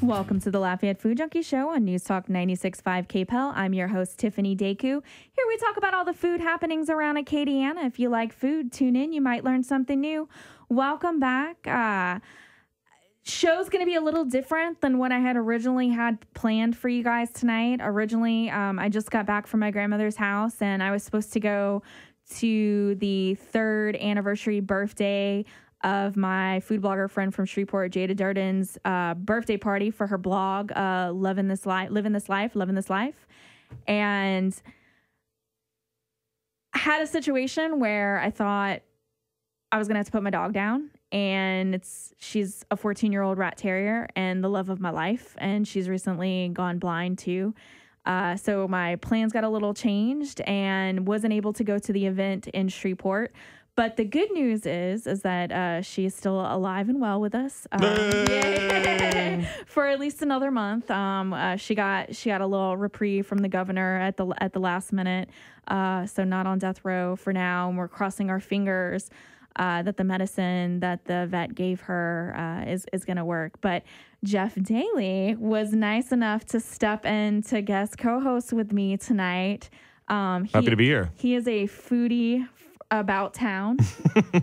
Welcome to the Lafayette Food Junkie Show on News Talk 96.5 KPEL. I'm your host, Tiffany Deku. Here we talk about all the food happenings around Acadiana. If you like food, tune in. You might learn something new. Welcome back. Show's going to be a little different than what I had originally had planned for you guys tonight. Originally, I just got back from my grandmother's house, and I was supposed to go to the 3rd anniversary birthday of my food blogger friend from Shreveport, Jada Durden's birthday party for her blog, Living This Life. And I had a situation where I thought I was going to have to put my dog down. And she's a 14-year-old rat terrier and the love of my life. And she's recently gone blind too. So my plans got a little changed and wasn't able to go to the event in Shreveport. But the good news is that she is still alive and well with us for at least another month. She got a little reprieve from the governor at the last minute, so not on death row for now. And we're crossing our fingers that the medicine that the vet gave her is going to work. But Jeff Daly was nice enough to step in to guest co-host with me tonight. Happy to be here. He is a foodie about town.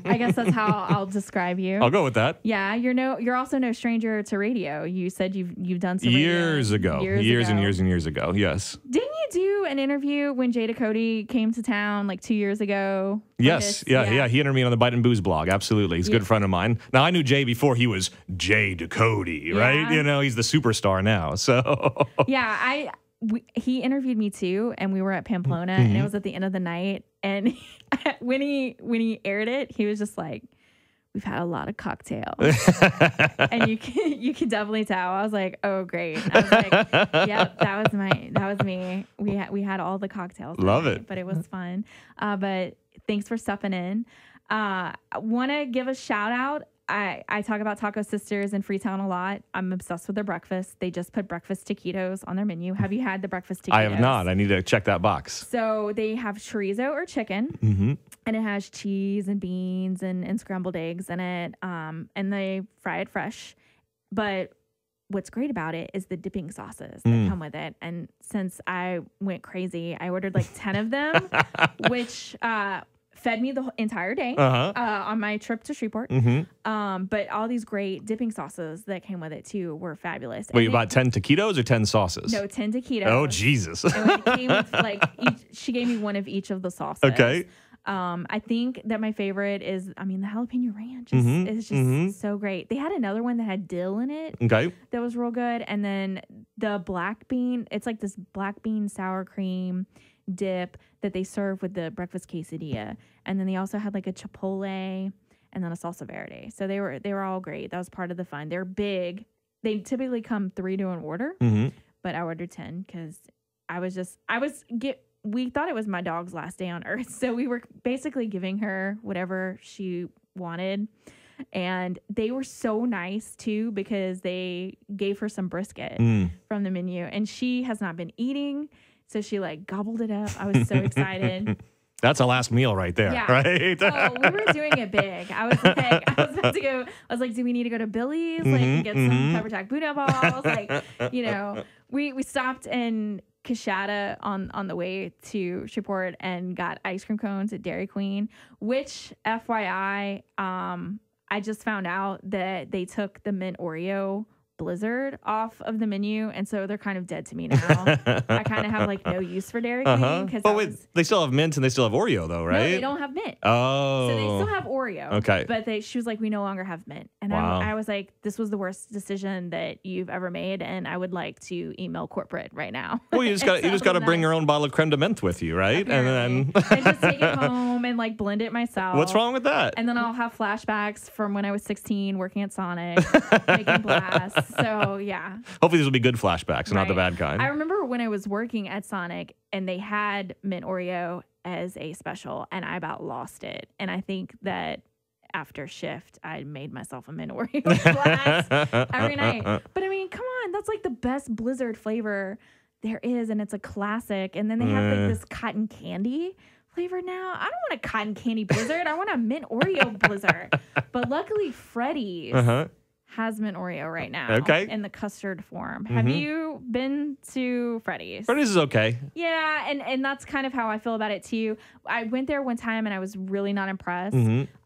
I guess that's how I'll describe you. I'll go with that. Yeah, you're also no stranger to radio. You said you've done some years radio. ago. Years and years ago. Yes. Didn't you do an interview when Jada Cody came to town like 2 years ago? Yes. Yeah. He interviewed me on the Bite and Booze blog. Absolutely. He's a good friend of mine. Now, I knew Jay before he was Jay Cody, right? You know, he's the superstar now. So yeah, he interviewed me too, and we were at Pamplona, and it was at the end of the night. And when he aired it, he was just like, "We've had a lot of cocktails," and you can definitely tell. I was like, "Oh, great!" I was like, "Yep, that was me." We had all the cocktails. Love it, but it was fun. But thanks for stepping in. I want to give a shout out. I talk about Taco Sisters in Freetown a lot. I'm obsessed with their breakfast. They just put breakfast taquitos on their menu. Have you had the breakfast taquitos? I have not. I need to check that box. So they have chorizo or chicken, and it has cheese and beans and scrambled eggs in it, and they fry it fresh. But what's great about it is the dipping sauces that come with it. And since I went crazy, I ordered like 10 of them, which fed me the entire day on my trip to Shreveport. But all these great dipping sauces that came with it too were fabulous. Wait, you bought 10 taquitos or 10 sauces? No, 10 taquitos. Oh, Jesus. And it came with she gave me one of each of the sauces. Okay. I think that my favorite is, the jalapeno ranch is just so great. They had another one that had dill in it. Okay. That was real good. And then the black bean, it's like this black bean sour cream dip that they serve with the breakfast quesadilla. And then they also had like a chipotle and then a salsa verde. So they were all great. That was part of the fun. They're big. They typically come 3 to an order, but I ordered 10 because we thought it was my dog's last day on earth. So we were basically giving her whatever she wanted. And they were so nice too, because they gave her some brisket from the menu, and she has not been eating. So she like gobbled it up. I was so excited. That's a last meal right there, right? Oh, we were doing it big. I was about to go. I was like, do we need to go to Billy's and get some pepper jack boudin balls? We stopped in Coshada on the way to Shreveport and got ice cream cones at Dairy Queen, which FYI, I just found out that they took the mint Oreo Blizzard off of the menu, and so they're kind of dead to me now. I kind of have like no use for Dairy Queen because they still have mint and they still have Oreo though, right? No, they don't have mint. Oh, so they still have Oreo. Okay, but she was like, we no longer have mint, and I was like, this was the worst decision that you've ever made, and I would like to email corporate right now. Well, you just got to bring your own bottle of creme de menthe with you, right? Apparently. And then I just take it home and like blend it myself. What's wrong with that? And then I'll have flashbacks from when I was 16 working at Sonic, making blasts. So yeah. Hopefully these will be good flashbacks and not the bad kind. I remember when I was working at Sonic and they had mint Oreo as a special, and I about lost it. And I think that after shift, I made myself a mint Oreo blast every night. But I mean, come on, that's like the best Blizzard flavor there is, and it's a classic. And then they have like this cotton candy flavor now. I don't want a cotton candy Blizzard. I want a mint Oreo Blizzard. But luckily, Freddy's has mint Oreo right now. Okay. In the custard form. Have you been to Freddy's? Freddy's is okay. Yeah, and that's kind of how I feel about it too. I went there one time and I was really not impressed.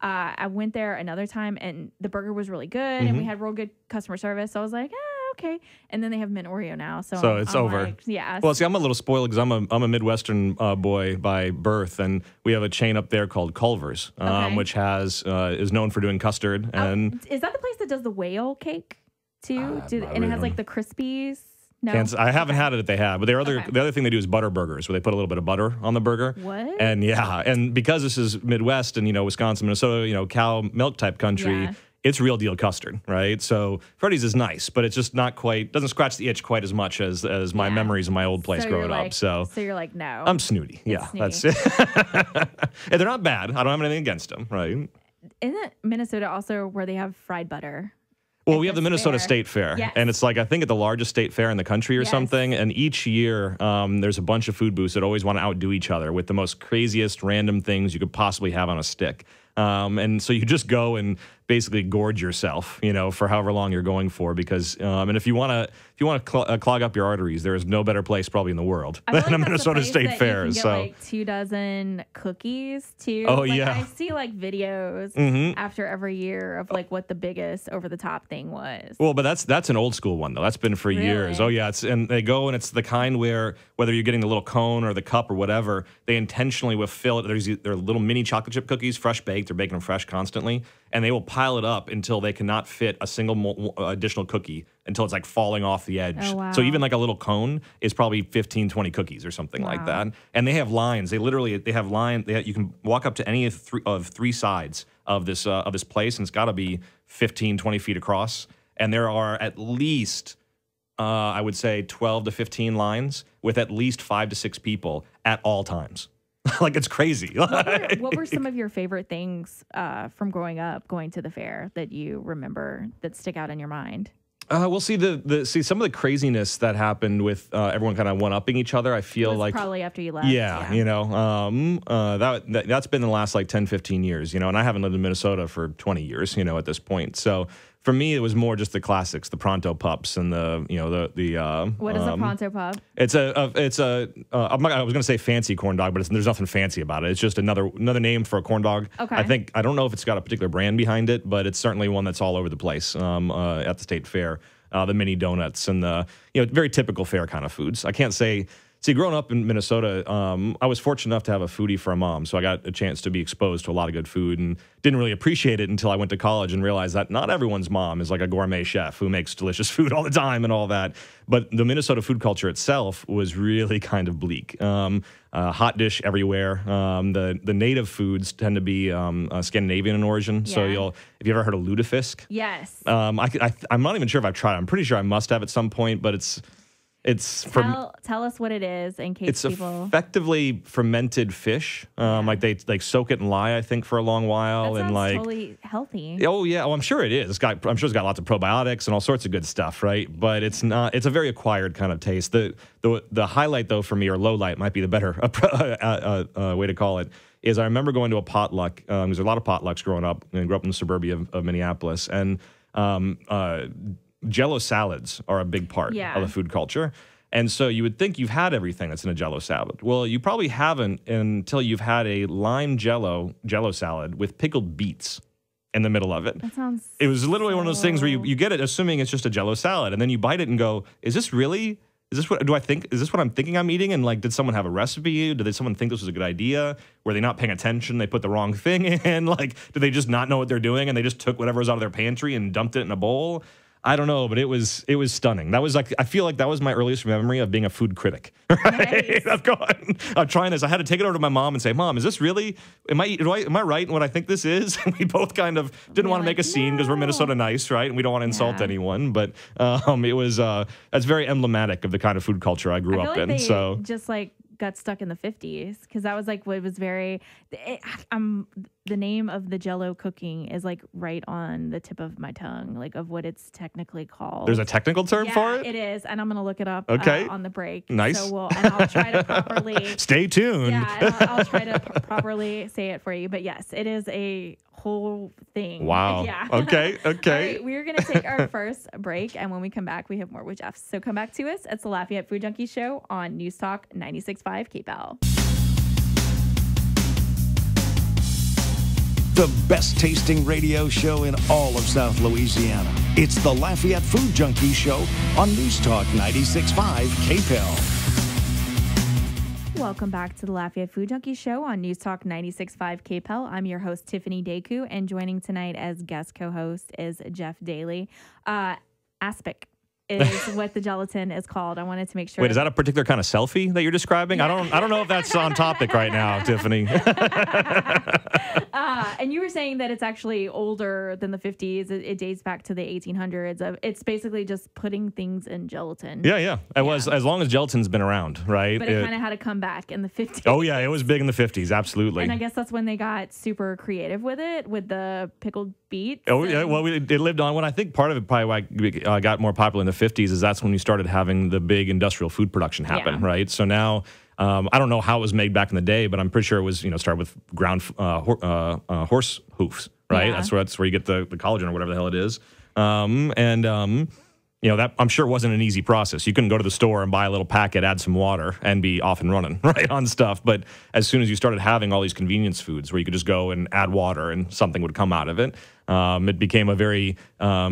I went there another time and the burger was really good and we had real good customer service. So I was like, okay. And then they have mint Oreo now. So it's I'm over. Like, yeah. Well, see, I'm a little spoiled because I'm a Midwestern boy by birth, and we have a chain up there called Culver's, which is known for doing custard. And is that the place that does the whale cake too? And it has like the Crispies. No, I haven't had it if they have, but the other thing they do is butter burgers, where they put a little bit of butter on the burger. What? And and because this is Midwest and Wisconsin, Minnesota, cow milk type country. Yeah. It's real deal custard, right? So Freddy's is nice, but it's just not quite, doesn't scratch the itch quite as much as my memories of my old place growing up. So you're like, no. I'm snooty. Yeah, that's it. And they're not bad. I don't have anything against them, right? Isn't it Minnesota also where they have fried butter? Well, we have the Minnesota State Fair, and it's like, I think, at the largest state fair in the country or something. And each year, there's a bunch of food booths that always want to outdo each other with the most craziest random things you could possibly have on a stick. And so you just go and basically gorge yourself, for however long you're going for, because and if you want to clog up your arteries, there is no better place probably in the world than a Minnesota State Fair. You can get, like 2 dozen cookies too. Oh, like, yeah. I see like videos after every year of like what the biggest over the top thing was. Well, but that's an old school one though. That's been for years. Oh yeah, and they go and it's the kind where whether you're getting the little cone or the cup or whatever, they intentionally will fill it. They're little mini chocolate chip cookies, fresh baked. They're baking them fresh constantly, and they will pile it up until they cannot fit a single additional cookie until it's like falling off the edge. Oh, wow. So even like a little cone is probably 15, 20 cookies or something like that. And they have lines. They have line. You can walk up to any of three sides of this place, and it's got to be 15, 20 feet across. And there are at least, I would say, 12 to 15 lines with at least 5 to 6 people at all times. Like, it's crazy. What were some of your favorite things from growing up, going to the fair that you remember that stick out in your mind? We'll see some of the craziness that happened with everyone kind of one-upping each other. I feel like probably after you left. Yeah. That's been the last like 10, 15 years, and I haven't lived in Minnesota for 20 years, at this point. So for me, it was more just the classics, the Pronto Pups and the what is a Pronto Pup? I was going to say fancy corn dog, but there's nothing fancy about it. It's just another name for a corn dog. Okay. I don't know if it's got a particular brand behind it, but it's certainly one that's all over the place at the state fair. The mini donuts and the very typical fair kind of foods. I can't say. See, growing up in Minnesota, I was fortunate enough to have a foodie for a mom, so I got a chance to be exposed to a lot of good food and didn't really appreciate it until I went to college and realized that not everyone's mom is like a gourmet chef who makes delicious food all the time and all that. But the Minnesota food culture itself was really kind of bleak. Hot dish everywhere. The native foods tend to be Scandinavian in origin. Yeah. So if you ever heard of lutefisk? Yes. I'm not even sure if I've tried it. I'm pretty sure I must have at some point, but tell us what it is in case people. It's effectively fermented fish. Like they soak it in lye, I think, for a long while, that and like totally healthy. Oh yeah, well I'm sure it is. I'm sure it's got lots of probiotics and all sorts of good stuff, right? But it's not. It's a very acquired kind of taste. The highlight though for me, or low light, might be the better way to call it. Is I remember going to a potluck. There's a lot of potlucks growing up, and grew up in the suburbia of Minneapolis, and Jell-O salads are a big part of the food culture. And so you would think you've had everything that's in a Jell-O salad. Well, you probably haven't until you've had a lime Jell-O salad with pickled beets in the middle of it. That sounds It was literally one of those things where you get it assuming it's just a Jell-O salad, and then you bite it and go, is this what I'm thinking I'm eating? And like, did someone have a recipe? Did someone think this was a good idea? Were they not paying attention? They put the wrong thing in? Like, did they just not know what they're doing and they just took whatever was out of their pantry and dumped it in a bowl? I don't know, but it was stunning. That was I feel like that was my earliest memory of being a food critic. Right? Nice. I'm trying this. I had to take it over to my mom and say, Mom, is this really, am I right in what I think this is? And we both kind of didn't want to make a scene because we're Minnesota nice, right? And we don't want to insult anyone. But it was, that's very emblematic of the kind of food culture I grew up in. So just like got stuck in the 50s because that was like what was very the name of the Jell-O cooking is like right on the tip of my tongue, like of what it's technically called. There's a technical term for it? It is, and I'm gonna look it up on the break. Nice. So I'll try to properly. Stay tuned. Yeah, and I'll try to properly say it for you. But yes, it is a whole thing. Wow. Yeah. Okay. All right, we're gonna take our first break, and when we come back, we have more with Jeff. So come back to us. It's the Lafayette Food Junkie Show on News Talk 96.5 KPEL. The best tasting radio show in all of South Louisiana. It's the Lafayette Food Junkie Show on News Talk 96.5 KPEL. Welcome back to the Lafayette Food Junkie Show on News Talk 96.5 KPEL. I'm your host, Tiffany Deku, and joining tonight as guest co-host is Jeff Daly. Aspic is what the gelatin is called. I wanted to make sure. Wait, is that a particular kind of selfie that you're describing? Yeah. I don't know if that's on topic right now, Tiffany. And you were saying that it's actually older than the 50s. It dates back to the 1800s. It's basically just putting things in gelatin. Yeah. It was as long as gelatin's been around, right? But it kind of had to come back in the 50s. Oh, yeah, it was big in the 50s, absolutely. And I guess that's when they got super creative with it, with the pickled beets. Oh, yeah, well, it lived on. What I think part of it probably why it got more popular in the 50s is that's when we started having the big industrial food production happen, right? So now, I don't know how it was made back in the day, but I'm pretty sure it was, started with ground horse hoofs, right? Yeah. That's where you get the collagen or whatever the hell it is. That I'm sure wasn't an easy process. You couldn't go to the store and buy a little packet, add some water, and be off and running, right, on stuff. But as soon as you started having all these convenience foods where you could just go and add water and something would come out of it, it became a very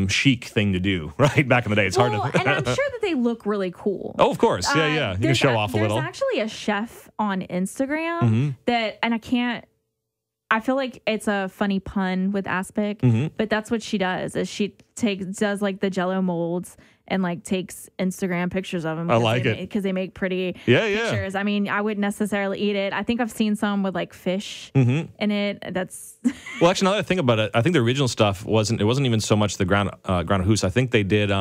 chic thing to do, right? Back in the day, it's hard to. And I'm sure that they look really cool. Oh, of course, yeah. You can show off a little. There's actually a chef on Instagram I feel like it's a funny pun with aspic, but that's what she does. Is she does like the Jell-O molds and like takes Instagram pictures of them. I like it because they make pretty pictures. I mean, I wouldn't necessarily eat it. I think I've seen some with like fish in it. That's well, actually, now that I think about it, I think the original stuff wasn't even so much the ground hoose. I think they did.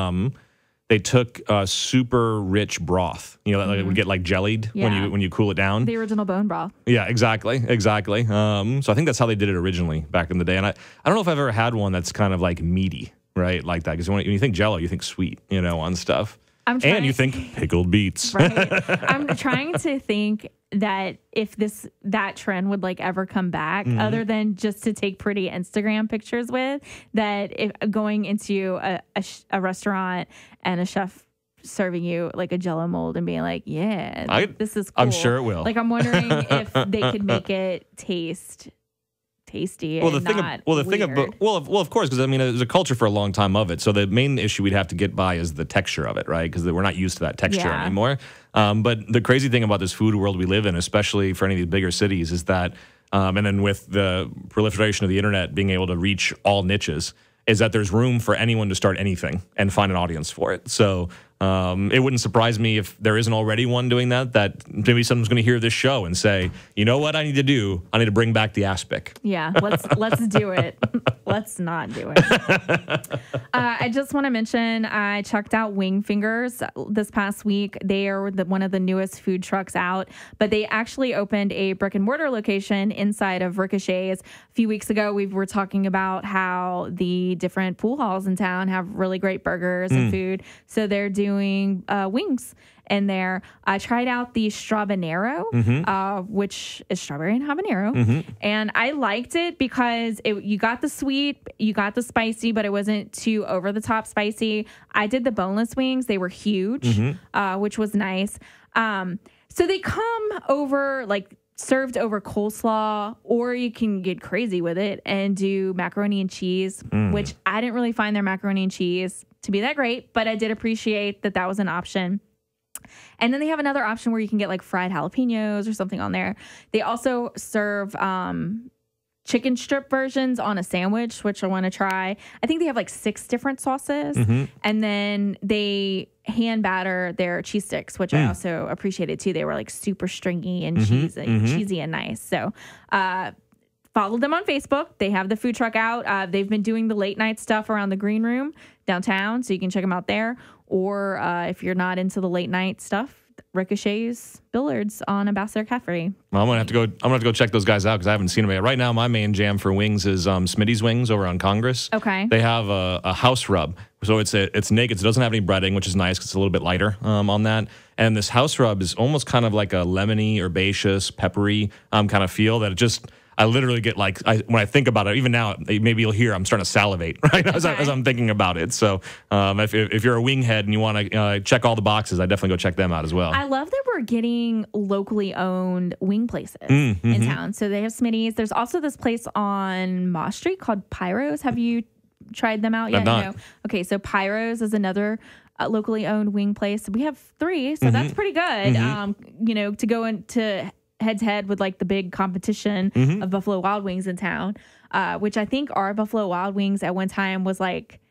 They took super rich broth, that it would get like jellied when you cool it down. The original bone broth. Yeah, exactly. So I think that's how they did it originally back in the day. And I don't know if I've ever had one that's kind of like meaty, right, like that. Because when you think Jell-O, you think sweet, on stuff. And you think pickled beets. Right. I'm trying to think that if that trend would like ever come back, other than just to take pretty Instagram pictures with, that if going into a restaurant and a chef serving you like a Jell-O mold and being like, this is cool. I'm sure it will. Like, I'm wondering if they could make it taste tasty. Of course, because I mean, there's a culture for a long time of it. So the main issue we'd have to get by is the texture of it, right? Because we're not used to that texture anymore. But the crazy thing about this food world we live in, especially for any of these bigger cities, is that, and then with the proliferation of the internet being able to reach all niches, is that there's room for anyone to start anything and find an audience for it. So it wouldn't surprise me if there isn't already one doing that maybe someone's going to hear this show and say, you know what I need to do? I need to bring back the aspic. Yeah, let's do it. Let's not do it. I just want to mention I checked out Wing Fingers this past week. They are one of the newest food trucks out, but they actually opened a brick and mortar location inside of Ricochet's. A few weeks ago, we were talking about how the different pool halls in town have really great burgers and food. So they're doing wings in there. I tried out the Strabanero, which is strawberry and habanero, and I liked it because you got the sweet, you got the spicy, but it wasn't too over the top spicy. I did the boneless wings; they were huge, which was nice. So they come over like served over coleslaw, or you can get crazy with it and do macaroni and cheese, which I didn't really find their macaroni and cheese to be that great, but I did appreciate that was an option. And then they have another option where you can get like fried jalapenos or something on there. They also serve chicken strip versions on a sandwich, which I want to try. I think they have like 6 different sauces. And then they hand batter their cheese sticks, which I also appreciated too. They were like super stringy and cheesy and nice. So follow them on Facebook. They have the food truck out. They've been doing the late night stuff around the green room downtown, so you can check them out there. Or if you're not into the late night stuff, Ricochet's Billiards on Ambassador Caffrey. Well, I'm gonna have to go check those guys out because I haven't seen them yet. Right now, my main jam for wings is Smitty's Wings over on Congress. Okay. They have a house rub, so it's naked. So it doesn't have any breading, which is nice because it's a little bit lighter on that. And this house rub is almost kind of like a lemony, herbaceous, peppery kind of feel that it just. I literally get when I think about it, even now, maybe you'll hear I'm starting to salivate, right, as I'm thinking about it. So if you're a wing head and you want to check all the boxes, I definitely go check them out as well. I love that we're getting locally owned wing places in town. So they have Smitty's. There's also this place on Moss Street called Pyros. Have you tried them out yet? No. Okay, so Pyros is another locally owned wing place. We have 3, so that's pretty good. To go into head-to-head with like the big competition of Buffalo Wild Wings in town, which I think our Buffalo Wild Wings at one time was like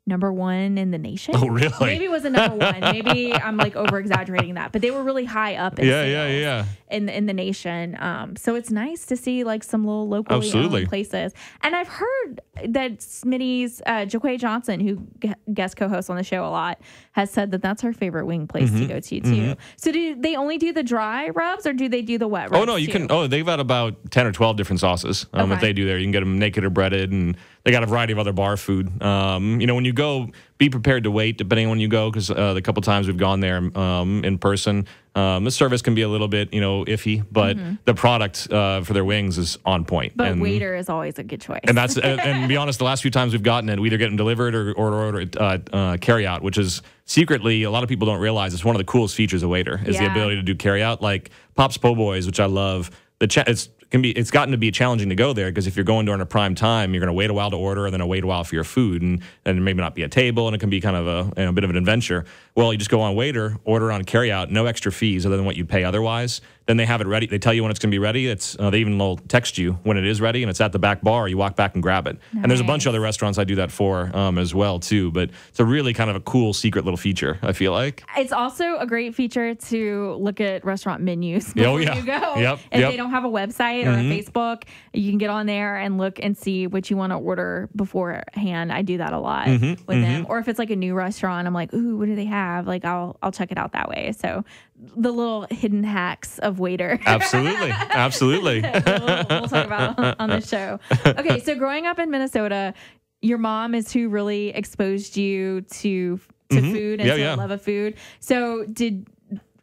number 1 in the nation. Oh, really? Maybe it was a number 1. Maybe I'm like over-exaggerating that, but they were really high up in sales in the nation. So it's nice to see like some little locally owned places. And I've heard that Smitty's Jaquay Johnson, who guest co-hosts on the show a lot, has said that that's her favorite wing place to go to too. So do they only do the dry rubs or do they do the wet rubs? Oh no, you can. Oh, they've got about 10 or 12 different sauces that they do there. You can get them naked or breaded, and they got a variety of other bar food. When you go, be prepared to wait depending on when you go, because the couple times we've gone there in person, the service can be a little bit iffy, but the product for their wings is on point. But waiter is always a good choice. And that's and to be honest, the last few times we've gotten it, we either get them delivered or order it carry out, which is secretly a lot of people don't realize it's one of the coolest features of waiter is the ability to do carry out, like Pop's Po' Boys, which I love. It's gotten to be challenging to go there because if you're going during a prime time, you're going to wait a while to order and then wait a while for your food, and maybe not be a table, and it can be kind of a bit of an adventure. Well, you just go on waiter, order on carry out, no extra fees other than what you pay otherwise. Then they have it ready. They tell you when it's going to be ready. They even will text you when it is ready, and it's at the back bar. You walk back and grab it. Nice. And there's a bunch of other restaurants I do that for as well too. But it's a really kind of a cool secret little feature, I feel like. It's also a great feature to look at restaurant menus before you go. If they don't have a website or a Facebook, you can get on there and look and see what you want to order beforehand. I do that a lot with them. Or if it's like a new restaurant, I'm like, ooh, what do they have? Like I'll check it out that way. So the little hidden hacks of waiter. Absolutely. we'll talk about on the show. Okay, so growing up in Minnesota, your mom is who really exposed you to food and to the love of food. So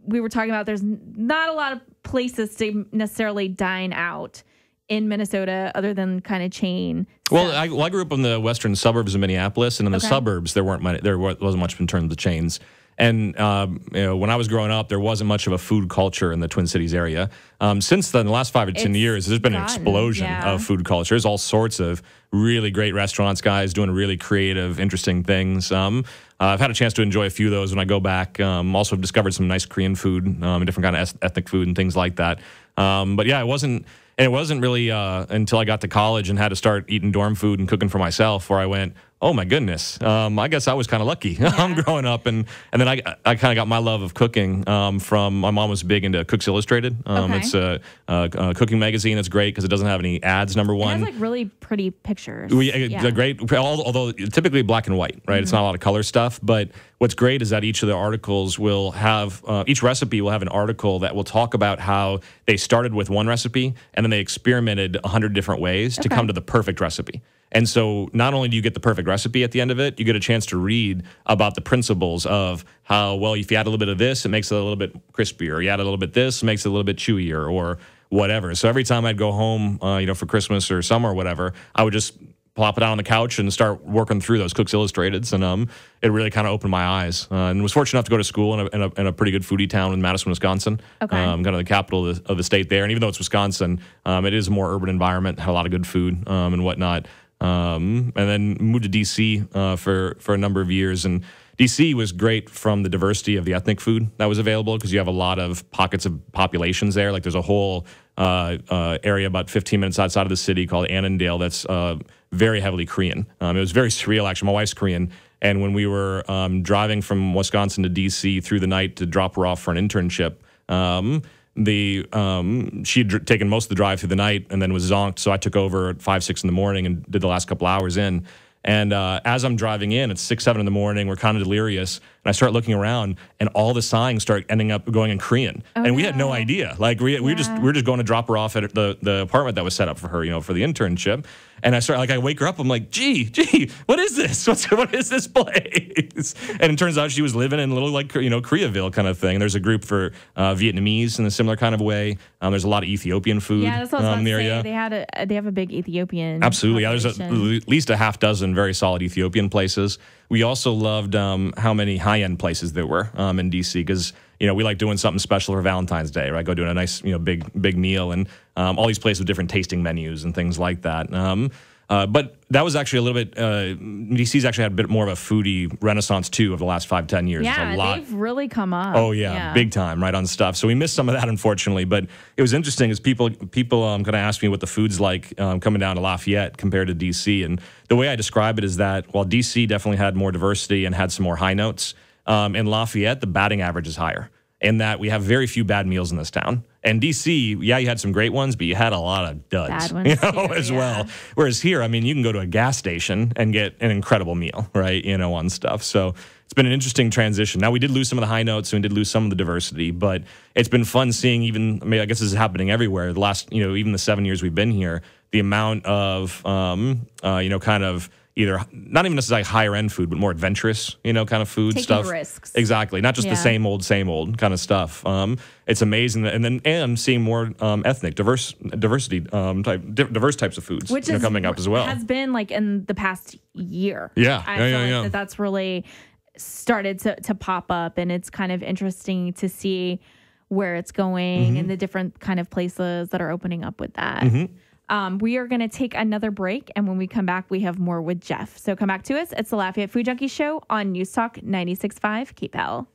we were talking about there's not a lot of places to necessarily dine out in Minnesota other than kind of chain stuff. Well, I grew up in the western suburbs of Minneapolis, and in the suburbs there wasn't much in terms of chains. And when I was growing up, there wasn't much of a food culture in the Twin Cities area. Since then, the last 5 or 10 years, there's been an explosion of food culture. There's all sorts of really great restaurants, guys doing really creative, interesting things. I've had a chance to enjoy a few of those when I go back. Also have discovered some nice Korean food, and different kind of ethnic food and things like that. But yeah, it wasn't really until I got to college and had to start eating dorm food and cooking for myself where I went, oh my goodness, I guess I was kind of lucky growing up. And then I kind of got my love of cooking from my mom was big into Cooks Illustrated. It's a cooking magazine. It's great because it doesn't have any ads, number one. It has like really pretty pictures. Great, although typically black and white, right? It's not a lot of color stuff. But what's great is that each of the articles will have, each recipe will have an article that will talk about how they started with one recipe and then they experimented 100 different ways to come to the perfect recipe. And so not only do you get the perfect recipe at the end of it, you get a chance to read about the principles of how, well, if you add a little bit of this, it makes it a little bit crispier. You add a little bit of this, it makes it a little bit chewier or whatever. So every time I'd go home, for Christmas or summer or whatever, I would just plop it out on the couch and start working through those Cooks Illustrateds. And it really kind of opened my eyes. And was fortunate enough to go to school in a pretty good foodie town in Madison, Wisconsin. Okay. Kind of the capital of the state there. And even though it's Wisconsin, it is a more urban environment, had a lot of good food and whatnot. And then moved to D.C. For a number of years. And D.C. was great from the diversity of the ethnic food that was available because you have a lot of pockets of populations there. Like there's a whole area about 15 minutes outside of the city called Annandale that's very heavily Korean. It was very surreal, actually. My wife's Korean. And when we were driving from Wisconsin to D.C. through the night to drop her off for an internship, she'd taken most of the drive through the night and then was zonked. So I took over at 5, 6 in the morning and did the last couple hours in. And as I'm driving in, it's 6, 7 in the morning. We're kind of delirious. And I start looking around, and all the signs start ending up going in Korean, and we had no idea. Like we were just going to drop her off at the apartment that was set up for her, for the internship. And I wake her up. I'm like, gee, what is this? What is this place? And it turns out she was living in a little Koreaville kind of thing. There's a group for Vietnamese in a similar kind of way. There's a lot of Ethiopian food. Yeah, that's what I was about to area. say. They have a big Ethiopian. Absolutely, yeah. There's population. at least a half dozen very solid Ethiopian places. We also loved how many high-end places there were in DC because we like doing something special for Valentine's Day, right? Go doing a nice big meal and all these places with different tasting menus and things like that. But that was actually a little bit. DC's actually had a bit more of a foodie renaissance too over the last 5-10 years. Yeah, they've really come up. Oh yeah, big time, right, on stuff. So we missed some of that, unfortunately. But it was interesting as people going to ask me what the food's like coming down to Lafayette compared to DC. And the way I describe it is that while DC definitely had more diversity and had some more high notes, in Lafayette the batting average is higher. In that we have very few bad meals in this town. And DC, yeah, you had some great ones, but you had a lot of duds, bad ones too, as well. Whereas here, I mean, you can go to a gas station and get an incredible meal, right? On stuff. So it's been an interesting transition. Now we did lose some of the high notes and we did lose some of the diversity, but it's been fun seeing I guess this is happening everywhere. The last, even the 7 years we've been here, the amount of, kind of either not even necessarily higher end food, but more adventurous, kind of food Taking stuff. risks. Exactly. Not just the same old kind of stuff. It's amazing. And seeing more ethnic, diverse types of foods which is coming up as well. Has been like in the past year. Yeah. I feel like that's really started to pop up, and it's kind of interesting to see where it's going and the different kind of places that are opening up with that. We are going to take another break, and when we come back, we have more with Jeff. So come back to us. It's the Lafayette Food Junkie Show on News Talk 96.5 KPEL.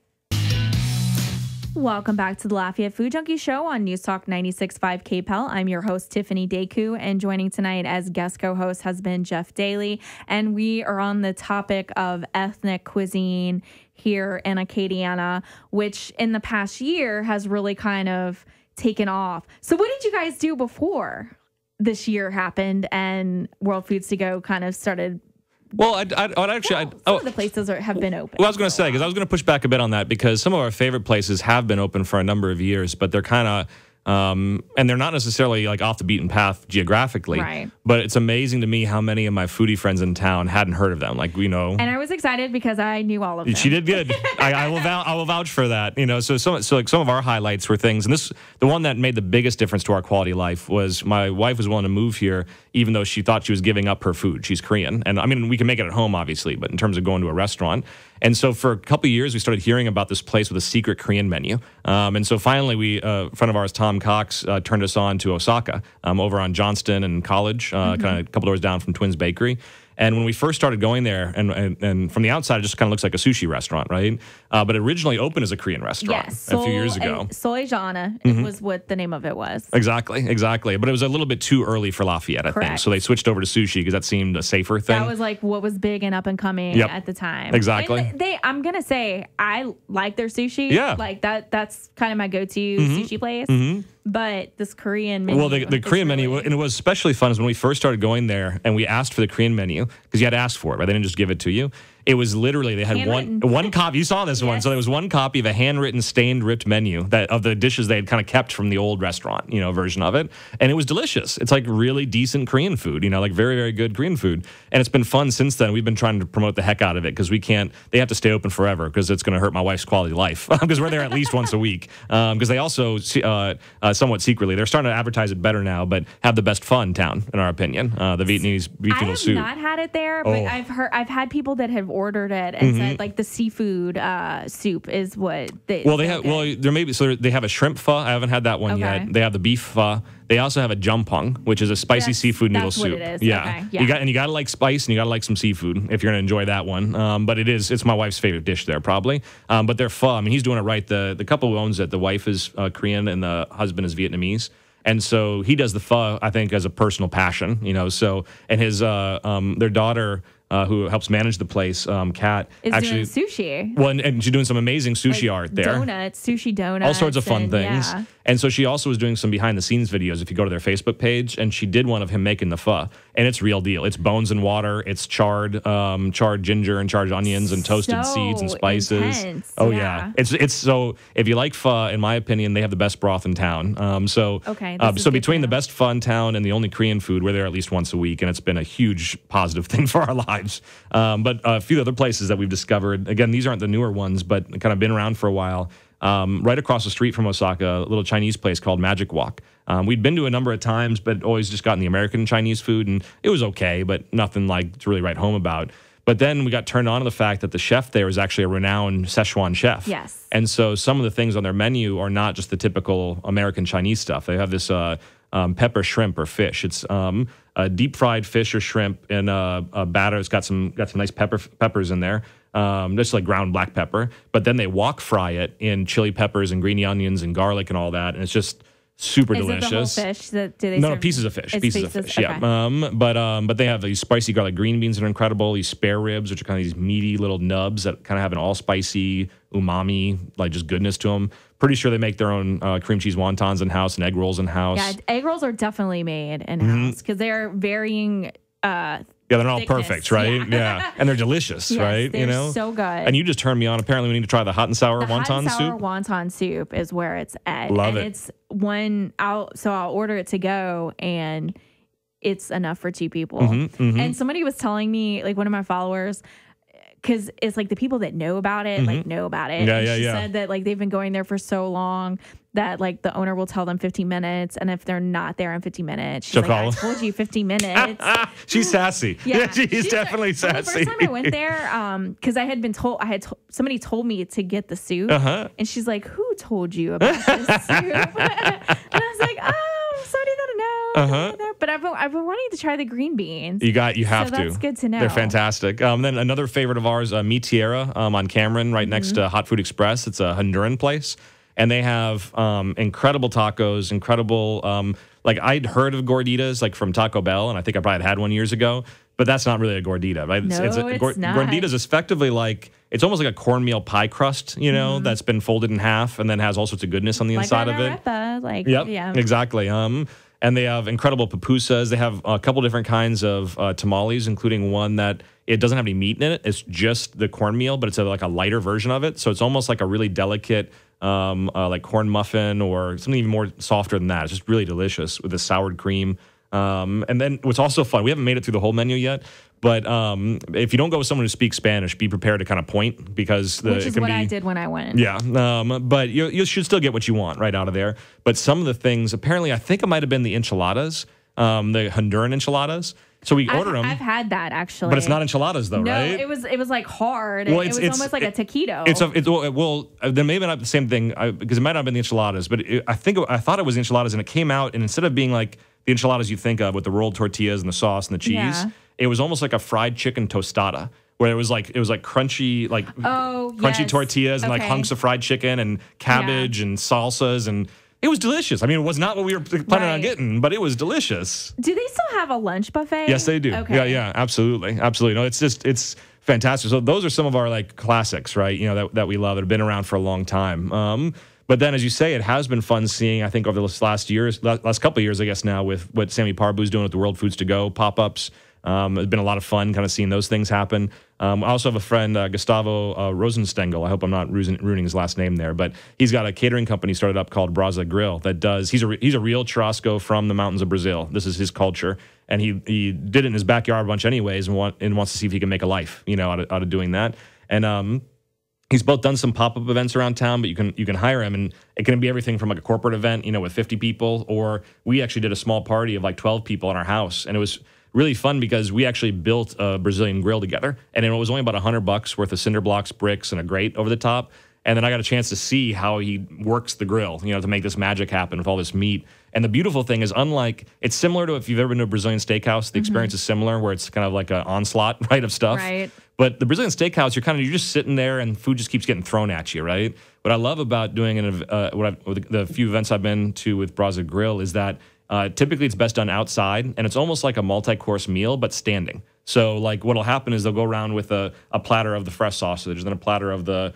Welcome back to the Lafayette Food Junkie Show on News Talk 96.5 KPEL. I'm your host, Tiffany Deku, and joining tonight as guest co-host has been Jeff Daly, and we are on the topic of ethnic cuisine here in Acadiana, which in the past year has really kind of taken off. So what did you guys do before this year happened and World Foods to Go kind of started? Well, I'd actually... some of the places have been open. Well, I was going to say, because I was going to push back a bit on that, because some of our favorite places have been open for a number of years, but they're kind of... and they're not necessarily like off the beaten path geographically, right? But it's amazing to me how many of my foodie friends in town hadn't heard of them. And I was excited because I knew all of them. She did good. I will vouch for that. So some of our highlights were things, and the one that made the biggest difference to our quality of life was my wife was willing to move here, even though she thought she was giving up her food. She's Korean, and I mean we can make it at home, obviously, but in terms of going to a restaurant. And so for a couple of years, we started hearing about this place with a secret Korean menu. And so finally, a friend of ours, Tom Cox, turned us on to Osaka over on Johnston and College, kind of a couple doors down from Twins Bakery. And when we first started going there, and from the outside, it just kind of looks like a sushi restaurant, right? But it originally opened as a Korean restaurant a few years ago. Soleilljana was what the name of it was. Exactly. But it was a little bit too early for Lafayette, I think. So they switched over to sushi because that seemed a safer thing. That was like what was big and up and coming at the time. Exactly. And I'm going to say I like their sushi. Yeah. Like that's kind of my go-to sushi place. But this Korean menu. Well, the Korean menu, and it was especially fun is when we first started going there and we asked for the Korean menu because you had to ask for it, right? They didn't just give it to you. It was literally, they had one copy. You saw this one. So there was one copy of a handwritten, stained, ripped menu of the dishes they had kind of kept from the old restaurant, version of it. And it was delicious. It's like really decent Korean food, like very, very good Korean food. And it's been fun since then. We've been trying to promote the heck out of it because they have to stay open forever because it's going to hurt my wife's quality of life because we're there at least once a week. Because they also, somewhat secretly, they're starting to advertise it better now, but have the best pho in town, in our opinion. The Vietnamese beef noodle soup. I have not had it there, but I've had people that have ordered it and said like the seafood soup is what they. Well, they have a shrimp pho. I haven't had that one yet. They have the beef pho. They also have a jumpong, which is a spicy seafood noodle soup. That's what it is. Yeah. Okay. You got to like spice and you got to like some seafood if you're going to enjoy that one. But it's my wife's favorite dish there probably. But their pho, I mean, he's doing it right. The couple who owns it, the wife is Korean and the husband is Vietnamese. And so he does the pho, I think, as a personal passion, So, and his their daughter, who helps manage the place, Kat, is actually doing sushi. Well, and she's doing some amazing sushi art there. Sushi donuts, all sorts of fun things. Yeah. And so she also was doing some behind the scenes videos if you go to their Facebook page, and she did one of him making the pho, and it's real deal. It's bones and water, it's charred ginger and charred onions and toasted seeds and spices. Intense. Oh yeah. It's so if you like pho, in my opinion, they have the best broth in town. So between the best pho in town and the only Korean food, we're there at least once a week, and it's been a huge positive thing for our lives. But a few other places that we've discovered, again, these aren't the newer ones, but kind of been around for a while. Right across the street from Osaka, a little Chinese place called Magic Walk. We'd been to a number of times, but always just gotten the American Chinese food, and it was okay, but nothing like to really write home about. But then we got turned on to the fact that the chef there is actually a renowned Szechuan chef. Yes. And so some of the things on their menu are not just the typical American Chinese stuff. They have this pepper shrimp or fish. It's a deep fried fish or shrimp in a batter. It's got some nice peppers in there. Just like ground black pepper, but then they wok fry it in chili peppers and green onions and garlic and all that, and it's just super delicious. Is it the whole fish? Do they No, pieces of fish. Pieces of fish. Okay. Yeah. But they have these spicy garlic green beans that are incredible. These spare ribs, which are kind of these meaty little nubs that kind of have an all spicy umami, like just goodness to them. Pretty sure they make their own cream cheese wontons in house and egg rolls in house. Yeah, egg rolls are definitely made in house because they're varying. Yeah, they're all perfect, right? Yeah. And they're delicious, yes, right? They're so good. And you just turned me on. Apparently, we need to try the hot and sour wonton hot and sour soup. Wonton soup is where it's at. Love and it. It's I'll order it to go, and it's enough for 2 people. And somebody was telling me, like one of my followers, because it's like the people that know about it, like know about it. Yeah, and yeah, she yeah. said that like they've been going there for so long that like the owner will tell them 15 minutes, and if they're not there in 15 minutes, she's She'll like, call I told you 15 minutes. She's sassy. Yeah, she's definitely sassy. The first time I went there, because I had been told, somebody told me to get the soup, and she's like, "Who told you about this soup?" And I was like, "Oh, somebody that I know." But I've been wanting to try the green beans. You have so to. That's good to know. They're fantastic. Then another favorite of ours, Mi Tierra on Cameron, right next to Hot Food Express. It's a Honduran place. And they have incredible tacos, incredible, like I'd heard of gorditas, like from Taco Bell, and I think I probably had one years ago, but that's not really a gordita, right? No, it's not. Gordita is effectively like, it's almost like a cornmeal pie crust, that's been folded in half and then has all sorts of goodness on the inside of it. Yeah. Exactly. And they have incredible pupusas. They have a couple different kinds of tamales, including one that it doesn't have any meat in it. It's just the cornmeal, but it's like a lighter version of it. So it's almost like a really delicate, like corn muffin or something even more softer than that. It's just really delicious with the soured cream. And then what's also fun, we haven't made it through the whole menu yet, but if you don't go with someone who speaks Spanish, be prepared to kind of point because which is what I did when I went. Yeah, but you should still get what you want right out of there. But some of the things, apparently, I think it might have been the enchiladas, the Honduran enchiladas. So we order them. I've had that actually, but it's not enchiladas though, no, right? it was like hard. Well, it was almost like a taquito. Then maybe not the same thing because it might not have been the enchiladas, but I thought it was the enchiladas, and it came out, and instead of being like the enchiladas you think of with the rolled tortillas and the sauce and the cheese, it was almost like a fried chicken tostada. Where it was like crunchy, crunchy tortillas and like hunks of fried chicken and cabbage and salsas, and it was delicious. I mean, it was not what we were planning on getting, but it was delicious. Do they still have a lunch buffet? Yes, they do. Okay. Yeah, absolutely. No, it's fantastic. So those are some of our like classics, right? That we love that have been around for a long time. But then, as you say, it has been fun seeing, I think, over the last couple of years, I guess now, with what Sammy Parbu's doing with the World Foods to Go pop-ups. It's been a lot of fun kind of seeing those things happen. I also have a friend, Gustavo Rosenstengel. I hope I'm not ruining his last name there, but he's got a catering company started up called Brasa Grill that does, he's a real churrasco from the mountains of Brazil. This is his culture. And he did it in his backyard a bunch anyways and wants to see if he can make a life, out of doing that. And he's both done some pop-up events around town, but you can hire him, and it can be everything from like a corporate event, with 50 people, or we actually did a small party of like 12 people in our house, and it was really fun because we actually built a Brazilian grill together, and it was only about $100 worth of cinder blocks, bricks, and a grate over the top. And then I got a chance to see how he works the grill, to make this magic happen with all this meat. And the beautiful thing is, it's similar to if you've ever been to a Brazilian steakhouse, the experience is similar, where it's kind of like an onslaught, right, of stuff. Right. But the Brazilian steakhouse, you're just sitting there and food just keeps getting thrown at you, right? What I love about doing the few events I've been to with Brasa Grill is that typically it's best done outside, and it's almost like a multi-course meal, but standing. So like what'll happen is they'll go around with a platter of the fresh sausage, then a platter of the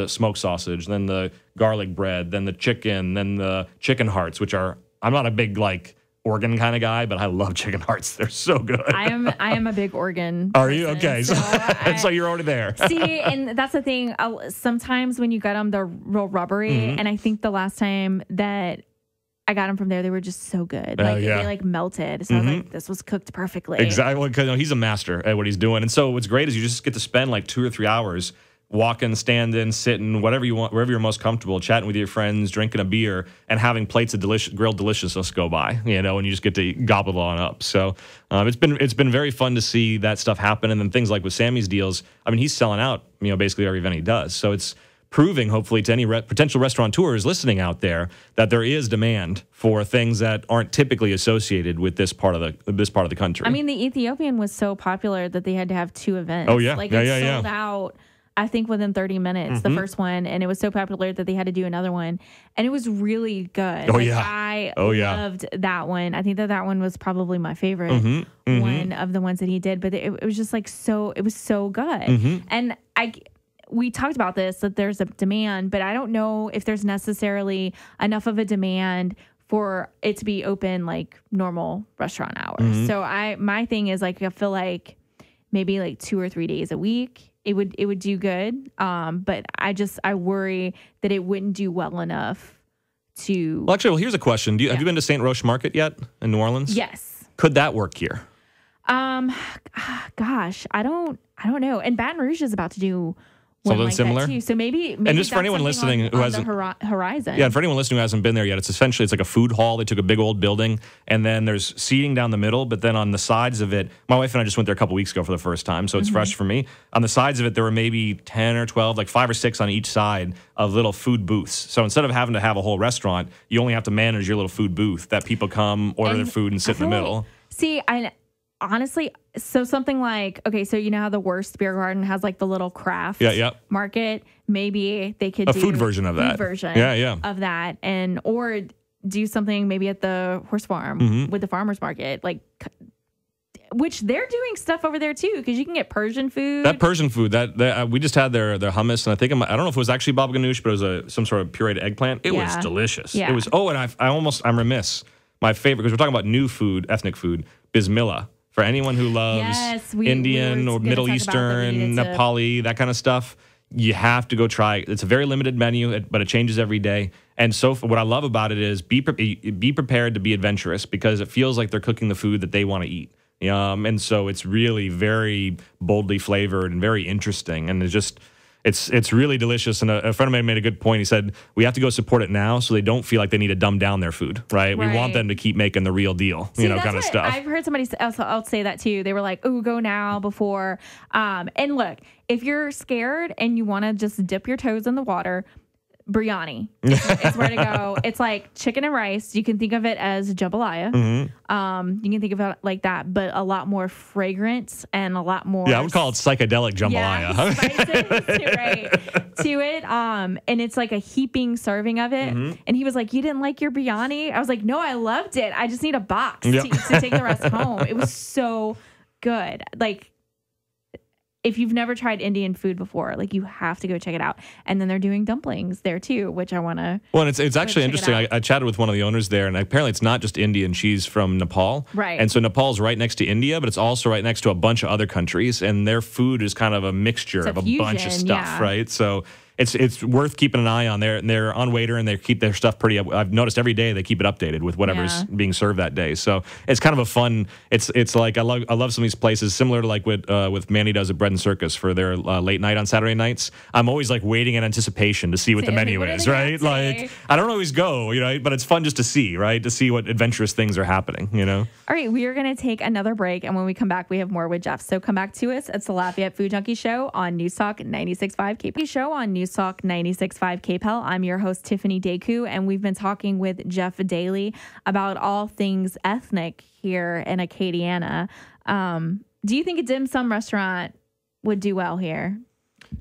smoked sausage, then the garlic bread, then the chicken, then the chicken hearts, which are, I'm not a big like organ kind of guy, but I love chicken hearts. They're so good. I am a big organ Are you? person, Okay. So you're already there. See, and that's the thing. Sometimes when you gut them, they're real rubbery. And I think the last time that I got them from there, they were just so good. They like melted. So I was like, this was cooked perfectly. Exactly. Because he's a master at what he's doing. And so what's great is you just get to spend like 2 or 3 hours walking, standing, sitting, whatever you want, wherever you're most comfortable, chatting with your friends, drinking a beer, and having plates of grilled deliciousness go by, and you just get to gobble it on up. So it's been very fun to see that stuff happen. And then things like with Sammy's deals, I mean, he's selling out, basically every event he does. So it's proving, hopefully, to any potential restaurateurs listening out there that there is demand for things that aren't typically associated with this part of the country. I mean, the Ethiopian was so popular that they had to have 2 events. Oh yeah, it sold out. I think within 30 minutes, the first one, and it was so popular that they had to do another one, and it was really good. I loved that one. I think that one was probably my favorite one of the ones that he did, but it was just like it was so good. And we talked about this, that there's a demand, but I don't know if there's necessarily enough of a demand for it to be open like normal restaurant hours. So my thing is like, I feel like maybe like 2 or 3 days a week, it would do good. But I worry that it wouldn't do well enough to. Well, actually, here's a question. Have you been to St. Roche Market yet in New Orleans? Yes. Could that work here? Gosh, I don't know. And Baton Rouge is about to do something like similar. That too. So maybe and just for anyone listening who hasn't horizon. Yeah, and for anyone listening who hasn't been there yet, it's like a food hall. They took a big old building, and then there's seating down the middle, but then on the sides of it, my wife and I just went there a couple weeks ago for the first time, so it's fresh for me. On the sides of it, there were maybe 10 or 12, like 5 or 6 on each side of little food booths. So instead of having to have a whole restaurant, you only have to manage your little food booth that people come, order their food, and sit in the middle. Honestly, so something like, okay, so you know how the Worst Beer Garden has like the little craft market? Maybe they could do a food version of that. Of that, or do something maybe at the horse farm with the farmer's market, like, which they're doing stuff over there too, because you can get Persian food. That Persian food, that we just had their hummus, and I don't know if it was actually baba ganoush, but it was some sort of pureed eggplant. It was delicious. Yeah. It was. Oh, and I'm remiss. My favorite, because we're talking about new food, ethnic food, bismillah. For anyone who loves Indian or Middle Eastern, Nepali, that kind of stuff, you have to go try it. It's a very limited menu, but it changes every day. And so what I love about it is be prepared to be adventurous, because it feels like they're cooking the food that they want to eat. And so it's really very boldly flavored and very interesting. And it's really delicious. And a friend of mine made a good point. He said, we have to go support it now so they don't feel like they need to dumb down their food, right? We want them to keep making the real deal, kind of stuff. I've heard somebody else say that too. They were like, "Ooh, go now before." And look, if you're scared and you want to just dip your toes in the water, biryani is where to go. It's like chicken and rice. You can think of it as jambalaya. You can think of it like that, but a lot more fragrant and a lot more. Yeah, I would call it psychedelic jambalaya. Yeah, spices to it. And it's like a heaping serving of it. And he was like, "You didn't like your biryani?" I was like, "No, I loved it. I just need a box to take the rest home." It was so good. Like, if you've never tried Indian food before, like, you have to go check it out. And then they're doing dumplings there too, which I want to. Well, and it's actually interesting. I chatted with one of the owners there, and apparently it's not just Indian. She's from Nepal. Right. And so Nepal's right next to India, but it's also right next to a bunch of other countries. And their food is kind of a mixture of a bunch of stuff, right? So it's worth keeping an eye on. They're on Waiter, and they keep their stuff pretty. I've noticed every day they keep it updated with whatever's being served that day. So it's kind of a fun. It's like I love some of these places, similar to like with Manny does at Bread and Circus for their late night on Saturday nights. I'm always like waiting in anticipation to see what the menu is, right? Like, I don't always go, but it's fun just to see, right? To see what adventurous things are happening, All right, we are going to take another break, and when we come back, we have more with Jeff. So come back to us. It's the Lafayette Food Junkie Show on News Talk 96.5 KPEL. Show on News Talk 96.5 KPEL. I'm your host, Tiffany Deku, and we've been talking with Jeff Daly about all things ethnic here in Acadiana. Do you think a dim sum restaurant would do well here?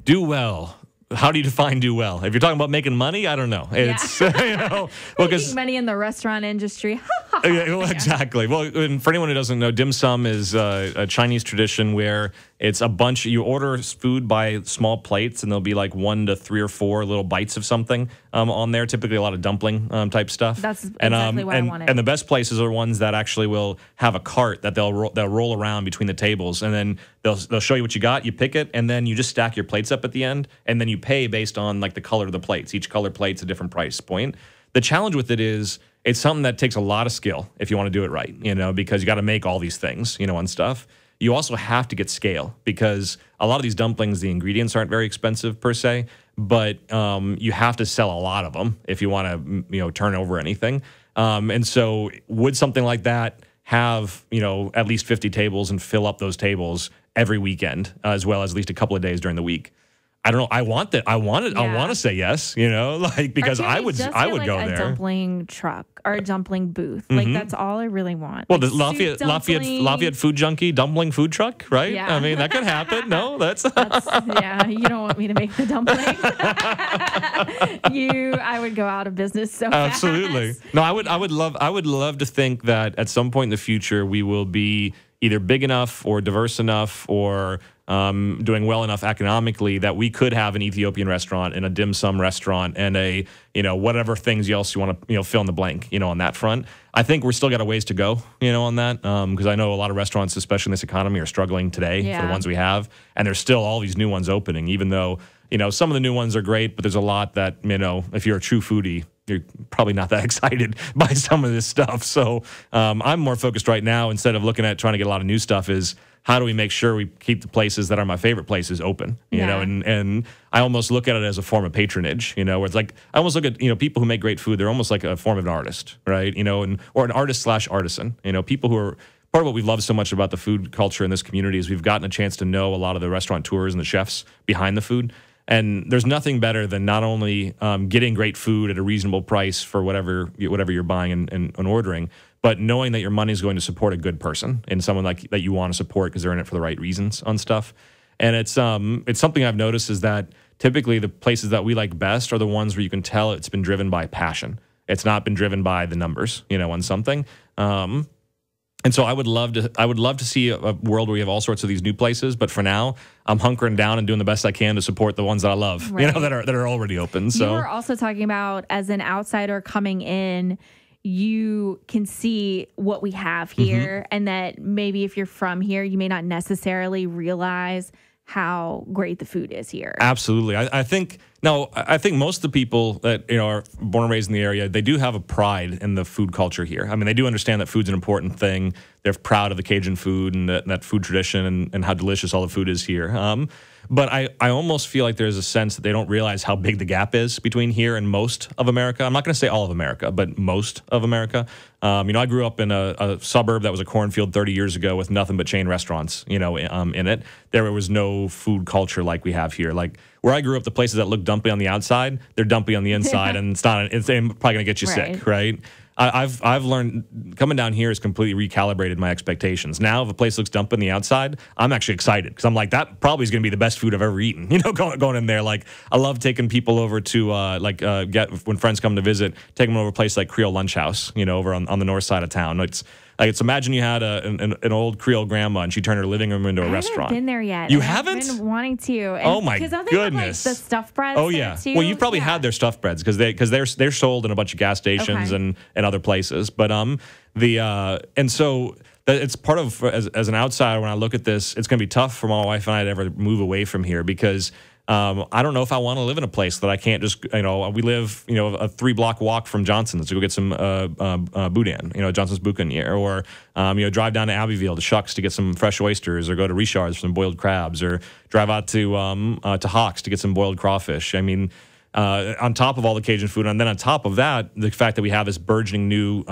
Do well. How do you define do well? If you're talking about making money, I don't know. It's making money in the restaurant industry. Yeah, well, exactly. Well, and for anyone who doesn't know, dim sum is a Chinese tradition where it's a bunch. You order food by small plates, and there'll be like 1 to 3 or 4 little bites of something on there. Typically, a lot of dumpling type stuff. That's exactly what I wanted. And the best places are ones that actually will have a cart that they'll roll around between the tables, and then they'll show you what you got. You pick it, and then you just stack your plates up at the end, and then you pay based on like the color of the plates. Each color plate's a different price point. The challenge with it is it's something that takes a lot of skill if you want to do it right, because you got to make all these things, and stuff. You also have to get scale because a lot of these dumplings, the ingredients aren't very expensive per se, but you have to sell a lot of them if you want to, turn over anything. And so would something like that have, at least 50 tables and fill up those tables every weekend, as well as at least a couple of days during the week? I don't know. I want that. I want it. Yeah. I want to say yes, because I would go there. A dumpling truck or a dumpling booth. Like that's all I really want. Well, like the Lafayette Food Junkie dumpling food truck, right? Yeah. I mean, that could happen. No, that's yeah. You don't want me to make the dumpling. I would go out of business so fast. Absolutely. No, I would love to think that at some point in the future we will be either big enough or diverse enough or doing well enough economically that we could have an Ethiopian restaurant and a dim sum restaurant and a, whatever things else you want to, fill in the blank, on that front. I think we're still got a ways to go, on that, because I know a lot of restaurants, especially in this economy, are struggling today for the ones we have. And there's still all these new ones opening, even though, some of the new ones are great, but there's a lot that, if you're a true foodie, you're probably not that excited by some of this stuff. So I'm more focused right now, instead of looking at trying to get a lot of new stuff, is how do we make sure we keep the places that are my favorite places open, and I almost look at it as a form of patronage, where it's like, I almost look at, people who make great food, they're almost like a form of an artist, right? Or an artist/artisan, people who are, part of what we love so much about the food culture in this community is we've gotten a chance to know a lot of the restaurateurs and the chefs behind the food. And there's nothing better than not only getting great food at a reasonable price for whatever you're buying and ordering, but knowing that your money is going to support a good person and someone like that you want to support because they're in it for the right reasons on stuff. And it's something I've noticed is that typically the places that we like best are the ones where you can tell it's been driven by passion. It's not been driven by the numbers, on something. And so I would love to see a world where we have all sorts of these new places. But for now, I'm hunkering down and doing the best I can to support the ones that I love, right, that are already open. So you were also talking about, as an outsider coming in, you can see what we have here, and that maybe if you're from here, you may not necessarily realize how great the food is here. Absolutely. I think most of the people that are born and raised in the area, they do have a pride in the food culture here. I mean, they do understand that food's an important thing. They're proud of the Cajun food and that food tradition and how delicious all the food is here. But I almost feel like there's a sense that they don't realize how big the gap is between here and most of America. I'm not going to say all of America, but most of America. I grew up in a suburb that was a cornfield 30 years ago with nothing but chain restaurants, in it. There was no food culture like we have here. Like where I grew up, the places that look dumpy on the outside, they're dumpy on the inside, and it's probably going to get you sick, right? I've learned coming down here has completely recalibrated my expectations. Now, if a place looks dumpy on the outside, I'm actually excited because I'm like, that probably is going to be the best food I've ever eaten. Going in there. Like, I love taking people over to when friends come to visit, taking them over to a place like Creole Lunch House, over on the north side of town. It's imagine you had an old Creole grandma and she turned her living room into a restaurant. I haven't been there yet. You haven't? I've been wanting to. And, oh my goodness! Have, the stuffed breads. Oh yeah. Too. Well, you've probably had their stuffed breads because they're sold in a bunch of gas stations and other places. But and so it's part of as an outsider when I look at this, it's going to be tough for my wife and I to ever move away from here because. I don't know if I want to live in a place that I can't just, we live, a 3-block walk from Johnson's to go get some boudin, Johnson's boucanier, or, drive down to Abbeville to Shucks to get some fresh oysters, or go to Richard's for some boiled crabs, or drive out to Hawks to get some boiled crawfish. I mean, on top of all the Cajun food, and then on top of that, the fact that we have this burgeoning new,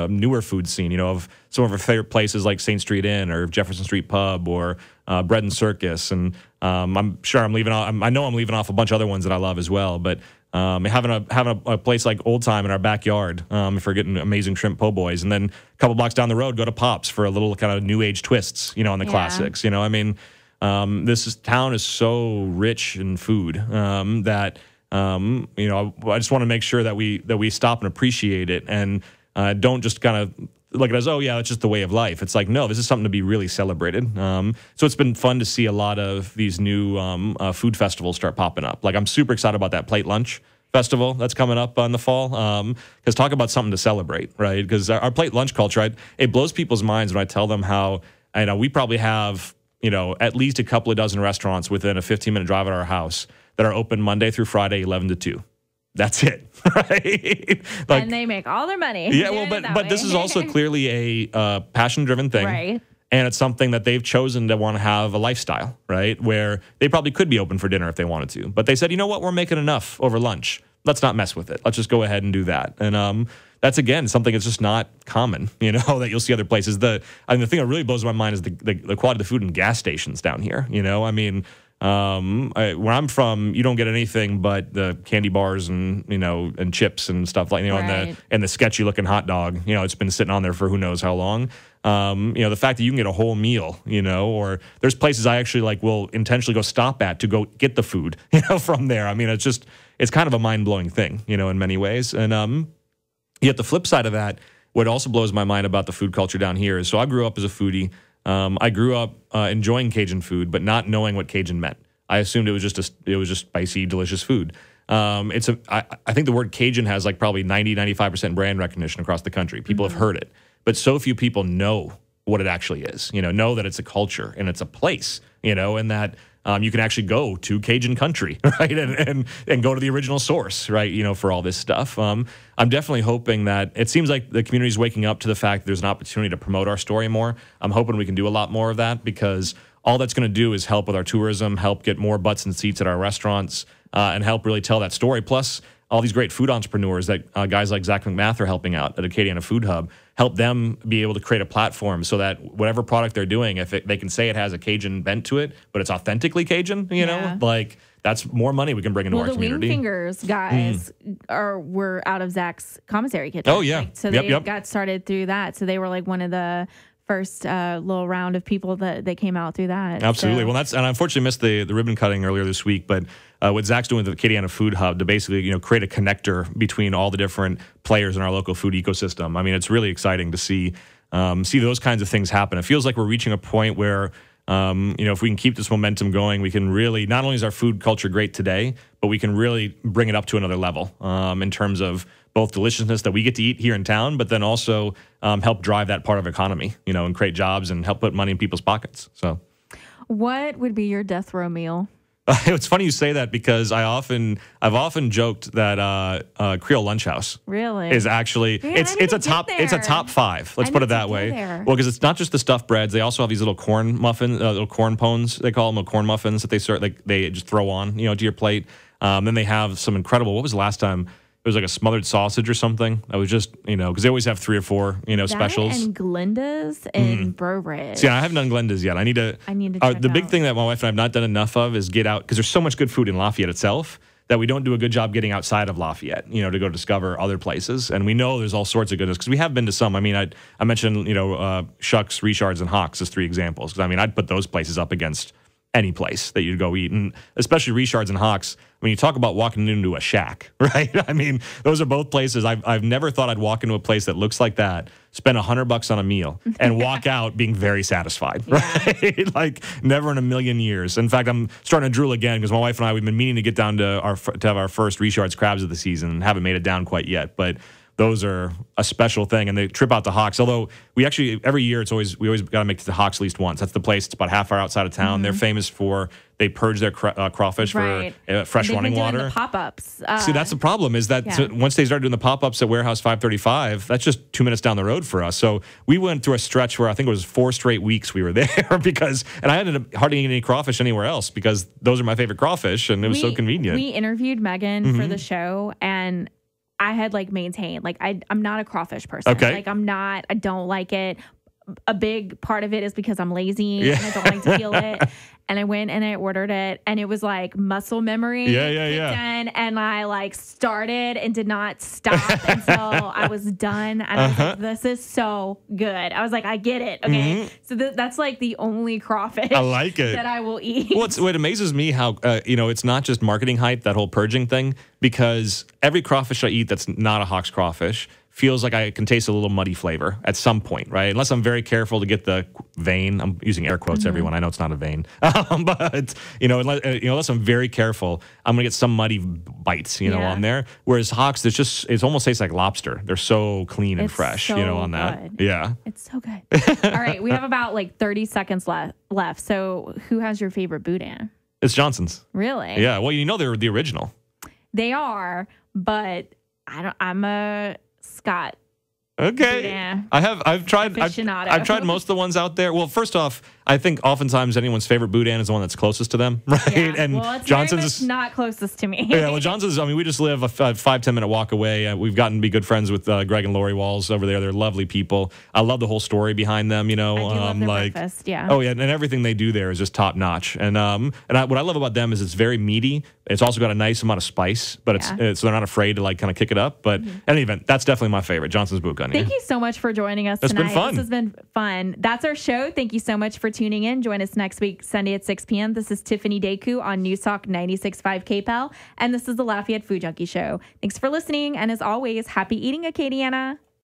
newer food scene, of some of our favorite places like St. Street Inn or Jefferson Street Pub or Bread and Circus, and I'm sure I'm leaving off. I know I'm leaving off a bunch of other ones that I love as well. But having a place like Old Time in our backyard for getting amazing shrimp po' boys, and then a couple blocks down the road, go to Pops for a little kind of new age twists, on the classics. This town is so rich in food that I just want to make sure that we stop and appreciate it. And don't just kind of look at it as, oh, yeah, it's just the way of life. It's like, no, this is something to be really celebrated. So it's been fun to see a lot of these new food festivals start popping up. Like, I'm super excited about that plate lunch festival that's coming up in the fall. Because talk about something to celebrate, right? Because our plate lunch culture, it blows people's minds when I tell them how, we probably have, at least a couple of dozen restaurants within a 15-minute drive at our house that are open Monday through Friday, 11 to 2. That's it, right? Like, and they make all their money. Yeah, well, but this is also clearly a passion-driven thing. Right. And it's something that they've chosen to want to have a lifestyle, right? Where they probably could be open for dinner if they wanted to. But they said, you know what? We're making enough over lunch. Let's not mess with it. Let's just go ahead and do that. And that's, again, something that's just not common, that you'll see other places. The thing that really blows my mind is the quality of the food in gas stations down here, where I'm from, you don't get anything but the candy bars and and chips and stuff like and the sketchy looking hot dog. It's been sitting on there for who knows how long. The fact that you can get a whole meal, or there's places I actually will intentionally go stop at to go get the food, from there. I mean, it's kind of a mind blowing thing, in many ways. And yet the flip side of that, what also blows my mind about the food culture down here is, so I grew up as a foodie. I grew up enjoying Cajun food, but not knowing what Cajun meant. I assumed it was just spicy, delicious food. I think the word Cajun has probably 90-95% brand recognition across the country. People have heard it, but so few people know what it actually is. Know that it's a culture and it's a place. And that you can actually go to Cajun country, right, and go to the original source, right, for all this stuff. I'm definitely hoping that it seems like the community is waking up to the fact that there's an opportunity to promote our story more. I'm hoping we can do a lot more of that, because all that's going to do is help with our tourism, help get more butts and seats at our restaurants, and help really tell that story. Plus, all these great food entrepreneurs that guys like Zach McMath are helping out at Acadiana Food Hub, help them be able to create a platform so that whatever product they're doing, if they can say it has a Cajun bent to it, but it's authentically Cajun, that's more money we can bring into our community. The Wing Fingers guys were out of Zach's commissary kitchen. Oh, yeah. So they got started through that. So they were one of the first little round of people that came out through that. Absolutely. So. Well, and I unfortunately missed the ribbon cutting earlier this week, but what Zach's doing with the Acadiana Food Hub to basically create a connector between all the different players in our local food ecosystem. I mean, it's really exciting to see those kinds of things happen. It feels like we're reaching a point where if we can keep this momentum going, we can really, not only is our food culture great today, but we can really bring it up to another level in terms of both deliciousness that we get to eat here in town, but then also help drive that part of economy, and create jobs and help put money in people's pockets. So, what would be your death row meal? It's funny you say that, because I've often joked that Creole Lunch House really is actually it's a top 5. Let's put it that way. Well, because it's not just the stuffed breads; they also have these little corn muffins, little corn pones. They call them corn muffins that they serve. They just throw on to your plate. Then they have some incredible. What was the last time? It was like a smothered sausage or something. I was just, because they always have 3 or 4, specials. And Glenda's and Brobridge. See, I haven't done Glenda's yet. I need to check the big thing that my wife and I have not done enough of is get out, because there's so much good food in Lafayette itself that we don't do a good job getting outside of Lafayette, to go discover other places. And we know there's all sorts of goodness, because we have been to some. I mean, I mentioned, Shucks, Richards, and Hawks as 3 examples, because I'd put those places up against any place that you'd go eat, and especially Richards and Hawks. When you talk about walking into a shack, right? I mean, those are both places I've never thought I'd walk into a place that looks like that, spend $100 on a meal, and walk out being very satisfied, right? Like never in a million years. In fact, I'm starting to drool again, because my wife and I, we've been meaning to get down to have our first Richards crabs of the season, and haven't made it down quite yet, but those are a special thing. And the trip out to Hawks, although we actually, every year, we always got to make it to Hawks at least once. That's the place. It's about half hour outside of town. They're famous for, they purge their crawfish for fresh running water. The pop-ups. See, that's the problem, is that once they started doing the pop-ups at Warehouse 535, that's just 2 minutes down the road for us. So we went through a stretch where I think it was 4 straight weeks we were there, and I ended up hardly eating any crawfish anywhere else, because those are my favorite crawfish, and it was so convenient. We interviewed Megan for the show, and I had maintained, I'm not a crawfish person. Okay. I don't like it. A big part of it is because I'm lazy and I don't like to peel it. And I went and I ordered it, and it was muscle memory. Yeah. And I started and did not stop until I was done. And I was like, this is so good. I was like, I get it. Okay. So that's the only crawfish I like it. that I will eat. Well, it amazes me how, it's not just marketing hype, that whole purging thing, because every crawfish I eat that's not a Hawks crawfish feels like I can taste a little muddy flavor at some point, right? Unless I'm very careful to get the vein. I'm using air quotes, everyone. I know it's not a vein. But, unless I'm very careful, I'm going to get some muddy bites, on there. Whereas hocks, it almost tastes like lobster. They're so clean and fresh, so on that. good. Yeah. It's so good. All right. We have about like 30 seconds left. So who has your favorite boudin? It's Johnson's. Really? Yeah. Well, they're the original. They are, but I'm a Scott. Okay. Yeah. I've tried Aficionado. I've tried most of the ones out there. Well, first off, I think oftentimes anyone's favorite boudin is the one that's closest to them, right? Yeah. And well, it's Johnson's very much is not closest to me. yeah, well, Johnson's, we just live a 5-10 minute walk away. We've gotten to be good friends with Greg and Lori Walls over there. They're lovely people. I love the whole story behind them, I do love their breakfast, yeah. Oh, yeah, and everything they do there is just top notch. And what I love about them is it's very meaty. It's also got a nice amount of spice, but so they're not afraid to like kind of kick it up. But in any event, that's definitely my favorite, Johnson's Boot Gun. Thank you so much for joining us tonight. It's been fun. This has been fun. That's our show. Thank you so much for tuning in. Join us next week, Sunday at 6 p.m. This is Tiffany Deku on News Talk 96.5 KPEL, and this is the Lafayette Food Junkie Show. Thanks for listening, and as always, happy eating, Acadiana.